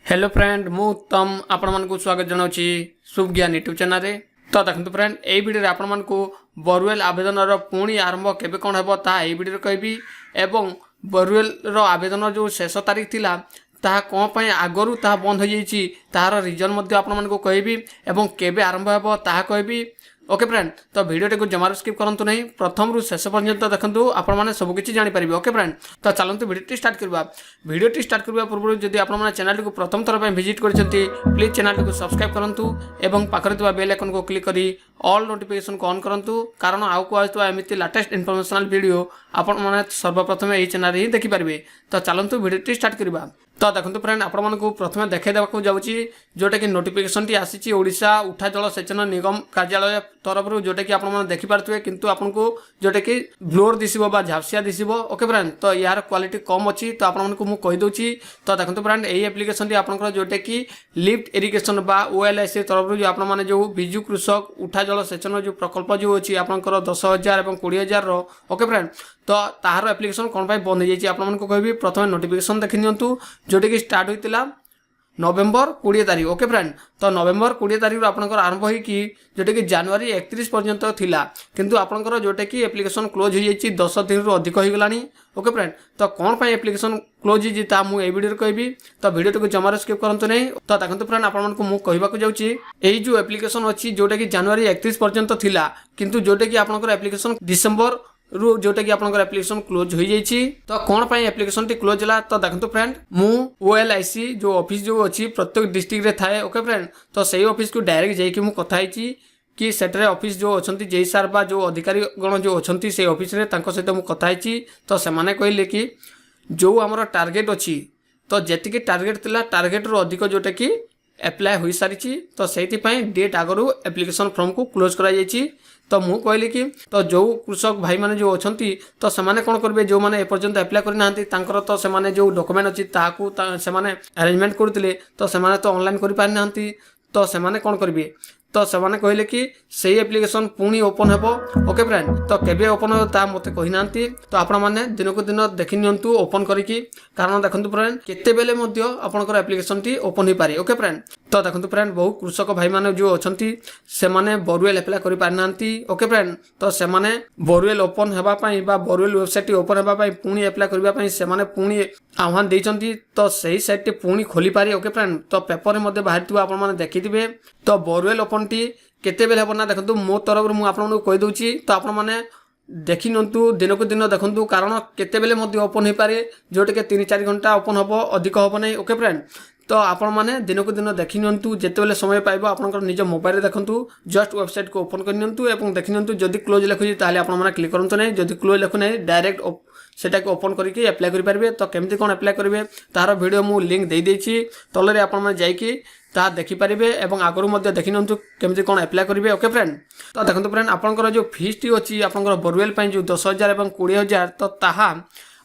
Hello friend मु उत्तम आपण मानकु स्वागत जनाउछि शुभ ज्ञान यूट्यूब चैनल रे। तो देखंतु फ्रेंड एई वीडियो रे आपण मानकु बोरवेल आवेदन रो पुणी आरंभ केबे कोन हेबो ता एई वीडियो रे कहबी एवं बोरवेल रो आवेदन जो शेष तारीख थिला ताहा कोन पय आगरु ताहा बंद हो जाईछि ताहार रीजन मध्ये आपण मानकु कहबी एवं केबे आरंभ हेबो ताहा कहबी। ओके फ्रेंड तो वीडियो को जमार स्किप करंतु नहीं प्रथम रु शेष पर्यंत देखंतु आपण माने सब किछि जानि परिबे। ओके फ्रेंड तो चलंतु वीडियो स्टार्ट करबा। वीडियो स्टार्ट करबा पूर्व जदि आपण माने चैनल को प्रथम थर पे विजिट करछंती प्लीज चैनल को सब्सक्राइब करंतु एवं पाखरे थिबा बेल आइकन को क्लिक करी ऑल नोटिफिकेशन को ऑन करंतु कारण आउ को आथवा एमिति लेटेस्ट इन्फॉर्मेशनल वीडियो आपण माने सर्वप्रथम एही चैनल रे देखि परिबे। तो चलंतु वीडियो स्टार्ट करबा। तो देखो फ्रेंड आपण मानकु प्रथमे देखाई देबाकू जाउची जोटा कि नोटिफिकेशन टी आसीची ओडिशा उठा जल सेचन निगम कार्यालय तरफ रु जोटा कि आपण माने देखि पारथुवे किंतु आपनको जोटा कि ब्लोर दिसिबो बा झापसिया दिसिबो। ओके फ्रेंड तो यार क्वालिटी कम अछि तो आपण मानकु मु कहि दोची। तो देखो फ्रेंड एही एप्लीकेशन टी आपनकर जोटा कि लिफ्ट इरिगेशन बा ओएलआईसी तरफ रु जो आपण माने जो बिजु कृषक उठा जल सेचन जो प्रकल्प जो अछि आपनकर 10,000 एवं 20,000 रो। ओके फ्रेंड तो ताहार एप्लीकेशन कोन पाई बंद हो जाइछि आपण मानकु कहबी प्रथमे नोटिफिकेशन देखि नियंतु जोटा कि स्टार्ट होइतिला नवेम्बर 20 तारीख। ओके फ्रेंड तो नवेम्बर 20 तारीख आपनकर आरंभ होई कि जोटा कि जनवरी 31 पर्यंत थिला किंतु आपनकर जोटा कि एप्लीकेशन क्लोज हो जाइछि 10 दिन रु अधिक होई गलानी। ओके फ्रेंड तो कोन पाई एप्लीकेशन क्लोज होई ता मु ए वीडियो रे कहबी तो वीडियो को जमार स्किप करंतु नहीं। तो देखंतु फ्रेंड आपण मानकु मु कहबा को जाउछि एई जो एप्लीकेशन अछि जोटा कि जनवरी 31 पर्यंत थिला किंतु जोटा कि आपनकर एप्लीकेशन डिसेंबर रु जोटा कि आपनकर एप्लीकेशन क्लोज हो जाइछि। तो कोन पाई एप्लीकेशन टी क्लोज होला तो देखंतु फ्रेंड मु ओएलआईसी जो ऑफिस जो अछि प्रत्येक डिस्ट्रिक्ट रे थाए। ओके फ्रेंड तो सेही ऑफिस को डायरेक्ट जाई कि मु कथा हिची कि सेटरे ऑफिस जो अछंती जेई सार बा जो अधिकारी गण जो अछंती से ऑफिस रे तांको सहित मु कथा हिची। तो से माने कहले कि जो हमर टारगेट अछि तो जेति कि टारगेट थिला टारगेट रो अधिक जोटा कि एप्लाई होई सारिछि तो सेति पई डेट आगरु एप्लीकेशन फॉर्म को क्लोज करा जाइछि। तो मु कहली कि तो जो कृषक भाई माने जो अछंती तो से माने कोन करबे जो माने ए पर्यंत अप्लाई करि नांती तांकर तो से माने जो डॉक्यूमेंट अछि ताकू से माने अरेंजमेंट करथिले तो से माने तो ऑनलाइन करि पारि नांती तो से माने कोन करबे तो से माने कहले कि सेही एप्लीकेशन पुणी ओपन हेबो। ओके फ्रेंड तो केबे ओपन हो ता मते कहि नांती तो आपण माने दिन को दिन देखि नियंतु ओपन करिकि कारण देखंतु फ्रेंड केते बेले मध्य आपनकर एप्लीकेशन टी ओपन ही पारे। ओके फ्रेंड तो देखंतु फ्रेंड बहु कृषक भाई माने जो अछंती से माने बोरवेल अप्लाई करि पारि नांती। ओके फ्रेंड तो से माने बोरवेल ओपन हेबा पई बा बोरवेल वेबसाइट ओपन हेबा पई पुणी अप्लाई करबा पई से माने पुणी आह्वान दैचंती तो सही साइट टी पुणी खोली पारे। ओके फ्रेंड तो पेपर रे मध्ये बाहरथिबा आपण माने देखिथिबे तो बोरवेल ओपन टी केते बेले हेबो ना देखंतु मो तरफ रु मु आपण मानकु कहि दोछि तो आपण माने देखि नंतु दिन को दिन देखंतु कारण केते बेले मध्ये ओपन हे पारे जोटे के 3-4 घंटा ओपन हबो अधिक हबो नै। ओके फ्रेंड तो आपण माने दिन को दिन देखि नंतु जेते बेले समय पाइबो आपनकर निज मोबाइल रे देखंतु जस्ट वेबसाइट को ओपन कर नंतु एवं देखि नंतु जदि क्लोज लेखुजी ताले आपण माने क्लिक करंतु नै जदि क्लोज लेखु नै डायरेक्ट सेटा को ओपन करके अप्लाई करि पारबे। तो केमति कोन अप्लाई करबे तार वीडियो मु लिंक दे देछि तले रे आपण माने जाई कि ता देखि पारिबे एवं आगरु मध्ये देखि नंतु केमति कोन अप्लाई करिवे। ओके फ्रेंड तो देखंतु फ्रेंड आपनकर जो फीस टी अछि आपनकर बोरवेल पई जो 10,000 एवं 20,000 तो ताहा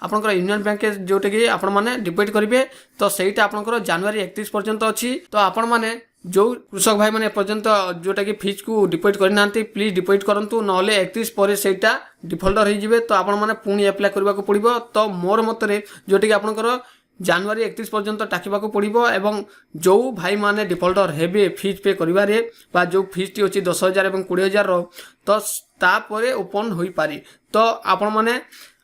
आपनकर यूनियन बैंक जोटे कि आपण माने डिपॉजिट करिवे तो सेटा आपनकर जनवरी 31 पर्यंत अछि। तो आपण माने जो कृषक भाई माने पर्यंत जोटा कि फीस को डिपॉजिट करि नांती प्लीज डिपॉजिट करंतु नले 31 परे सेटा डिफॉल्टर हो जिवे तो आपण माने पुणी अप्लाई करबा को पड़िबो। तो मोर मतरे जोटे कि आपनकर जनवरी 31 पर्यंत टाकिबा को पड़िबो एवं जो भाई माने डिफॉल्टर हेबे फीस पे करिवारे बा जो फीस टी अछि 10,000 एवं 20,000 रो तो ता परे ओपन होई पारी। तो आपण माने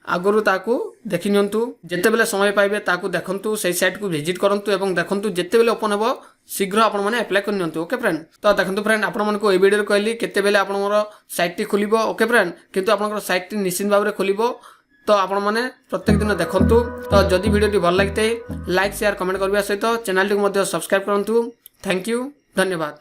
आगरु ताकू देखि नियंतु जेते बेले समय पाइबे ताकू देखंतु सेही साइट को विजिट करंतु एवं देखंतु जेते बेले ओपन हेबो शीघ्र आपण माने अप्लाई कर नियंतु। ओके फ्रेंड तो देखंतु फ्रेंड आपण मानको ए वीडियो रे कहली केते बेले आपण मोर साइट टी खुलिबो। ओके फ्रेंड किंतु आपनकर साइट टी निश्चित भाबरे खुलिबो तो आपण माने प्रत्येक दिन देखंतु। तो जदि वीडियो टी भल लागते लाइक शेयर कमेंट करबा सहित चैनल टी को मध्ये सब्सक्राइब करंतु। थैंक यू धन्यवाद।